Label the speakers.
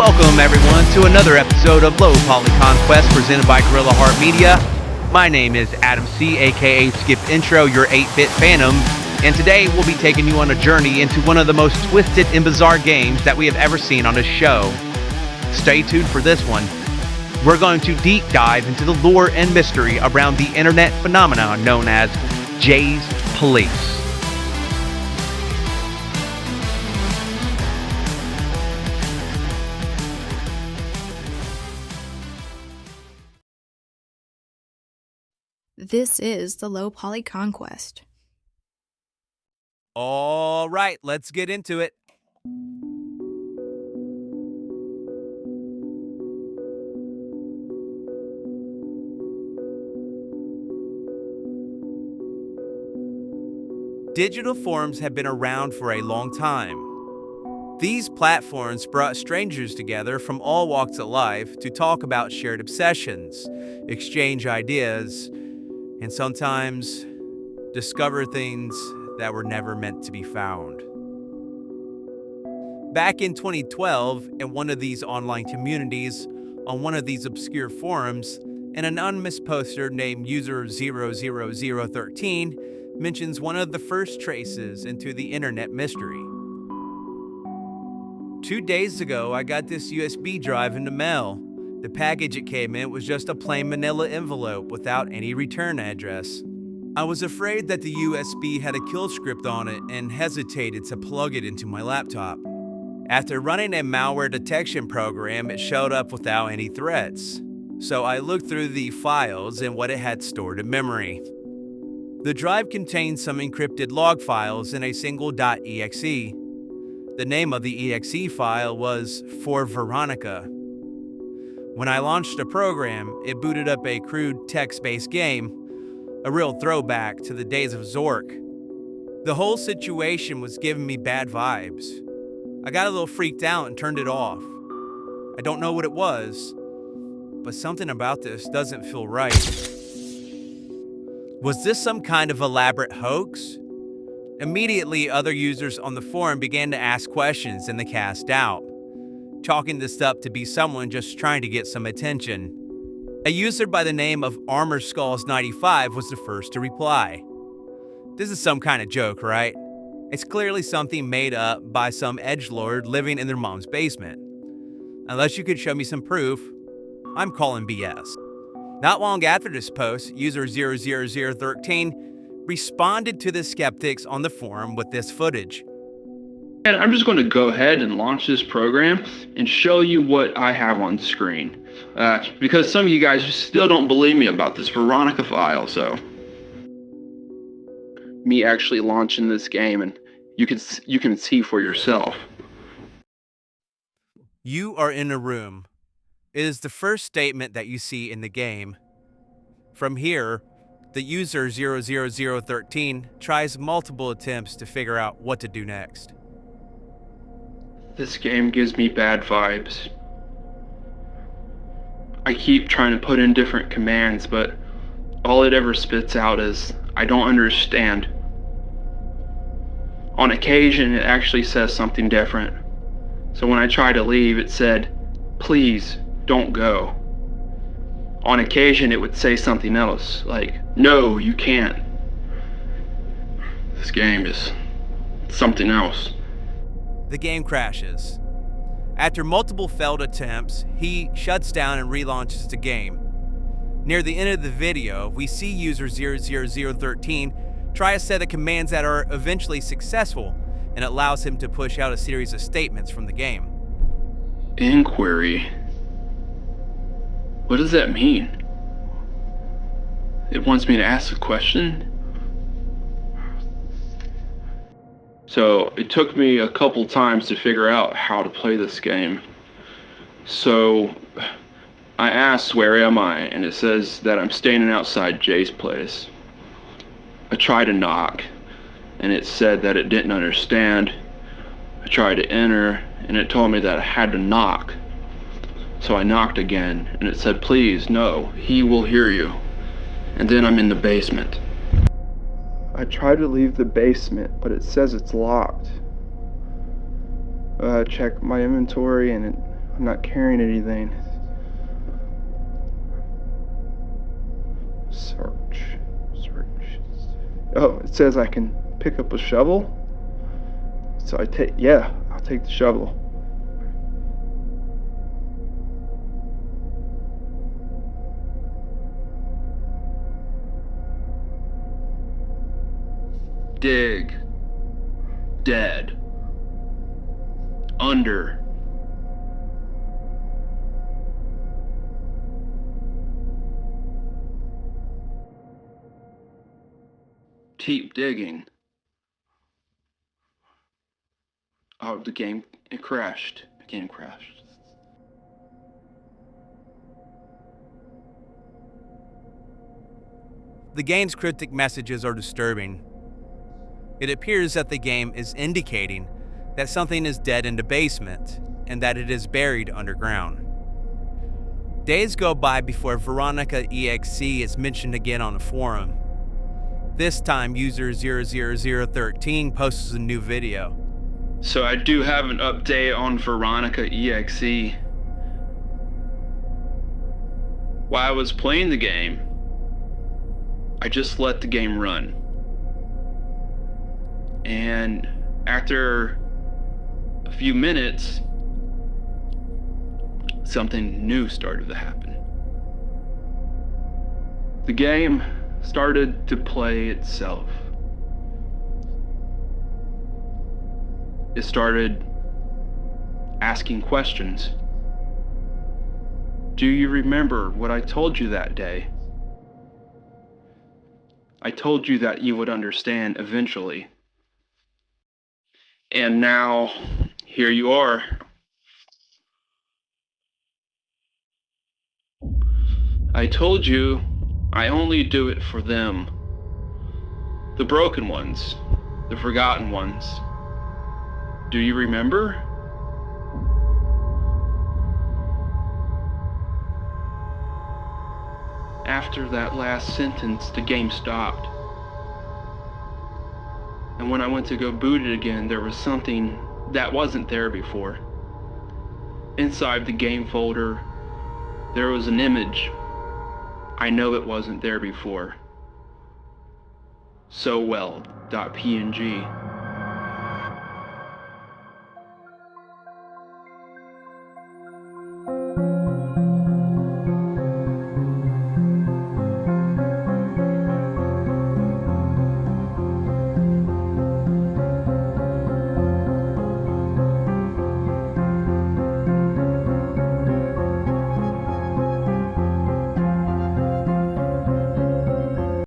Speaker 1: Welcome, everyone, to another episode of Low Poly Conquest presented by Gorilla Heart Media. My name is Adam C., aka Skip Intro, your 8-bit Phantom, and today we'll be taking you on a journey into one of the most twisted and bizarre games that we have ever seen on this show. Stay tuned for this one. We're going to deep dive into the lore and mystery around the internet phenomenon known as Jay's Police.
Speaker 2: This is the Low Poly Conquest.
Speaker 1: All right, let's get into it. Digital forums have been around for a long time. These platforms brought strangers together from all walks of life to talk about shared obsessions, exchange ideas, and sometimes discover things that were never meant to be found. Back in 2012, in one of these online communities, on one of these obscure forums, an anonymous poster named user00013 mentions one of the first traces into the internet mystery. 2 days ago, I got this USB drive in the mail. The package it came in was just a plain manila envelope without any return address. I was afraid that the USB had a kill script on it and hesitated to plug it into my laptop. After running a malware detection program, it showed up without any threats. So I looked through the files and what it had stored in memory. The drive contained some encrypted log files in a single .exe. The name of the exe file was For Veronica. When I launched the program, it booted up a crude text-based game, a real throwback to the days of Zork. The whole situation was giving me bad vibes. I got a little freaked out and turned it off. I don't know what it was, but something about this doesn't feel right. Was this some kind of elaborate hoax? Immediately, other users on the forum began to ask questions and they cast doubt, chalking this up to be someone just trying to get some attention. A user by the name of ArmorSkulls95 was the first to reply. This is some kind of joke, right? It's clearly something made up by some edgelord living in their mom's basement. Unless you could show me some proof, I'm calling BS. Not long after this post, user 00013 responded to the skeptics on the forum with this footage.
Speaker 3: And I'm just going to go ahead and launch this program and show you what I have on screen. Because some of you guys still don't believe me about this Veronica file, so. Me actually launching this game, and you can see for yourself.
Speaker 1: You are in a room. It is the first statement that you see in the game. From here, the user 00013 tries multiple attempts to figure out what to do next.
Speaker 3: This game gives me bad vibes. I keep trying to put in different commands, but all it ever spits out is, I don't understand. On occasion, it actually says something different. So when I try to leave, it said, please don't go. On occasion, it would say something else, like, no, you can't. This game is something else.
Speaker 1: The game crashes. After multiple failed attempts, he shuts down and relaunches the game. Near the end of the video, we see user 00013 try a set of commands that are eventually successful, and allows him to push out a series of statements from the game.
Speaker 3: Inquiry. What does that mean? It wants me to ask a question? So it took me a couple times to figure out how to play this game. So I asked, where am I? And it says that I'm standing outside Jay's place. I tried to knock, and it said that it didn't understand. I tried to enter, and it told me that I had to knock. So I knocked again, and it said, please, no, he will hear you. And then I'm in the basement. I tried to leave the basement, but it says it's locked. Check my inventory, and I'm not carrying anything. Search. Oh, it says I can pick up a shovel. So I'll take the shovel. Dig. Dead. Under. Keep digging. Oh, the game, it crashed. The game crashed.
Speaker 1: The game's cryptic messages are disturbing. It appears that the game is indicating that something is dead in the basement and that it is buried underground. Days go by before Veronica EXE is mentioned again on the forum. This time, user 00013 posts a new video. So I do have an update on Veronica EXE. While I was playing the game, I just let the game run. And after a few minutes, something new started to happen. The game started to play itself. It started asking questions. Do you remember what I told you that day? I told you that you would understand eventually. And now, here you are. I told you I only do it for them. The broken ones, the forgotten ones. Do you remember? After that last sentence, the game stopped. And when I went to go boot it again, there was something that wasn't there before. Inside the game folder, there was an image. I know it wasn't there before. SoWell.png.